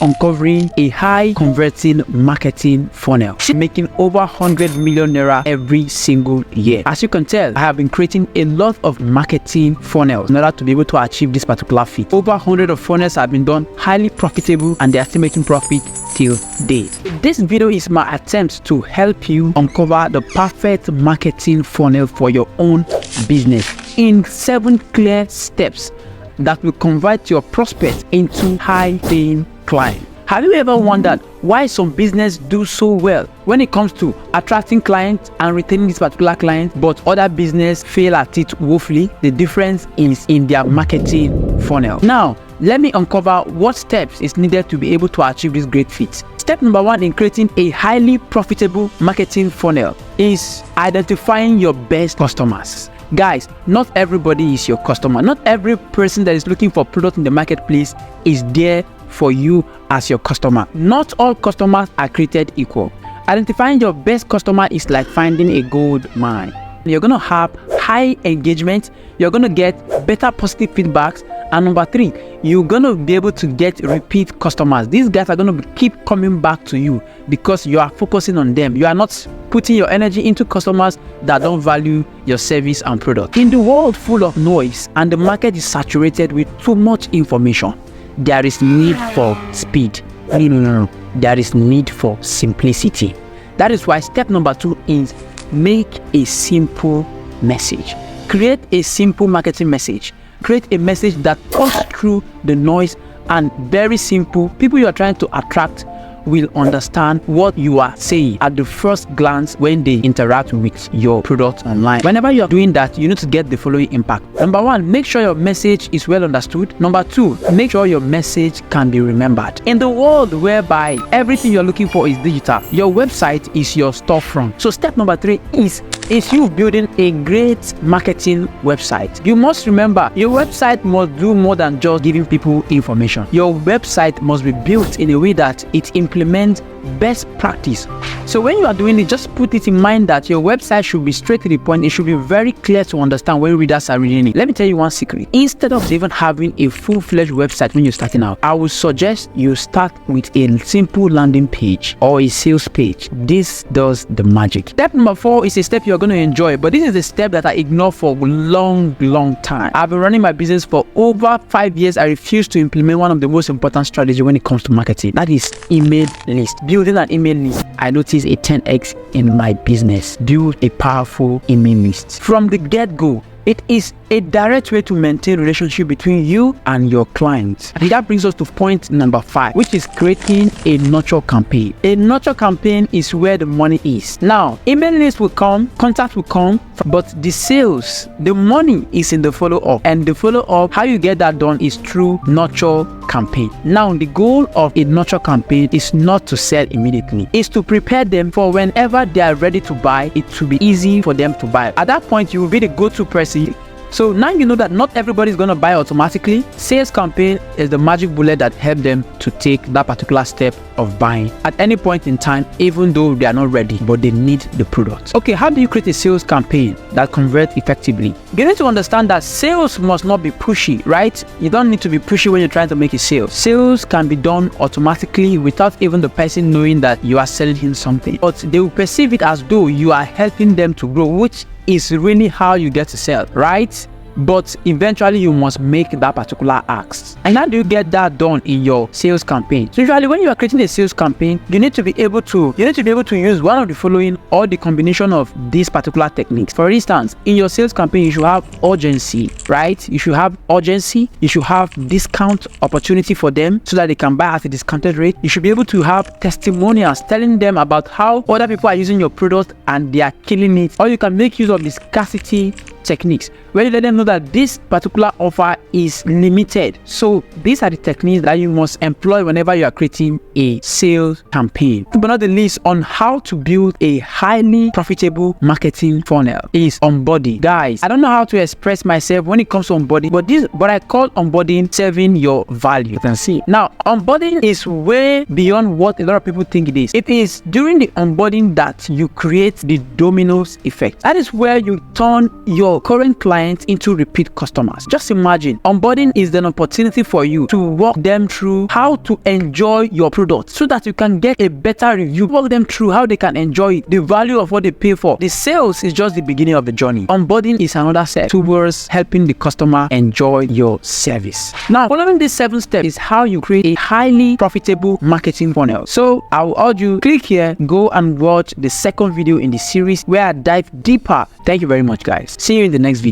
uncovering a high converting marketing funnel, making over 100 million naira every single year. As you can tell, I have been creating a lot of marketing funnels in order to be able to achieve this particular feat. Over 100 of funnels have been done, highly profitable, and they are still making profit till date. This video is my attempt to help you uncover the perfect marketing funnel for your own business in 7 clear steps that will convert your prospects into high-paying clients. Have you ever wondered why some business do so well when it comes to attracting clients and retaining this particular client, but other business fail at it woefully? The difference is in their marketing funnel. Now, let me uncover what steps is needed to be able to achieve this great feat. Step number 1 in creating a highly profitable marketing funnel is identifying your best customers. Guys, not everybody is your customer. Not every person that is looking for product in the marketplace is there for you as your customer. Not all customers are created equal. Identifying your best customer is like finding a gold mine. You're going to have high engagement, you're going to get better positive feedbacks, and number 3, you're going to be able to get repeat customers. These guys are going to keep coming back to you because you are focusing on them. You are not putting your energy into customers that don't value your service and product. In the world full of noise and the market is saturated with too much information, there is need for speed. No. There is need for simplicity. That is why step number 2 is make a simple message. Create a simple marketing message. Create a message that cuts through the noise and very simple. People you are trying to attract will understand what you are saying at the first glance when they interact with your product online. Whenever you are doing that, you need to get the following impact. Number 1, make sure your message is well understood. Number 2, make sure your message can be remembered. In the world whereby everything you're looking for is digital, your website is your storefront. So step number 3 is you building a great marketing website. You must remember, your website must do more than just giving people information. Your website must be built in a way that it implements best practice. So when you are doing it, just put it in mind that your website should be straight to the point. It should be very clear to understand when readers are reading it. Let me tell you one secret. Instead of even having a full-fledged website when you're starting out, I would suggest you start with a simple landing page or a sales page. This does the magic. Step number 4 is a step you're going to enjoy, but this is a step that I ignore for a long time. I've been running my business for over 5 years. I refuse to implement one of the most important strategies when it comes to marketing. That is email list. Building an email list. I noticed a 10x in my business. Build a powerful email list. From the get-go, it is a direct way to maintain relationship between you and your clients. And that brings us to point number 5, which is creating a nurture campaign. A nurture campaign is where the money is. Now, email list will come, contact will come, but the sales, the money is in the follow-up. And the follow-up, how you get that done is through nurture campaign. Now, the goal of a nurture campaign is not to sell immediately. It's to prepare them for whenever they are ready to buy, it will be easy for them to buy. At that point, you will be the go-to person. So now you know that not everybody is going to buy automatically. Sales campaign is the magic bullet that helps them to take that particular step of buying at any point in time, even though they are not ready, but they need the product. Okay, how do you create a sales campaign that converts effectively? You need to understand that sales must not be pushy, right? You don't need to be pushy when you're trying to make a sale. Sales can be done automatically without even the person knowing that you are selling him something, but they will perceive it as though you are helping them to grow, which is really how you get to sell, right? But eventually you must make that particular ask. And how do you get that done in your sales campaign? So usually when you are creating a sales campaign, you need to be able to use one of the following or the combination of these particular techniques. For instance, in your sales campaign, you should have urgency, right? You should have urgency. You should have discount opportunity for them so that they can buy at a discounted rate. You should be able to have testimonials telling them about how other people are using your product and they are killing it. Or you can make use of the scarcity techniques where you let them know that this particular offer is limited. So these are the techniques that you must employ whenever you are creating a sales campaign. But not the least, on how to build a highly profitable marketing funnel is onboarding. Guys, I don't know how to express myself when it comes to onboarding, but I call onboarding serving your value. You can see now onboarding is way beyond what a lot of people think it is. It is during the onboarding that you create the dominoes effect. That is where you turn your your current clients into repeat customers. Just imagine, onboarding is an opportunity for you to walk them through how to enjoy your product so that you can get a better review. Walk them through how they can enjoy it, the value of what they pay for. The sales is just the beginning of the journey. Onboarding is another step towards helping the customer enjoy your service. Now, following these 7 steps is how you create a highly profitable marketing funnel. So I will urge you, click here, go and watch the second video in the series where I dive deeper. Thank you very much, guys. See you in the next video.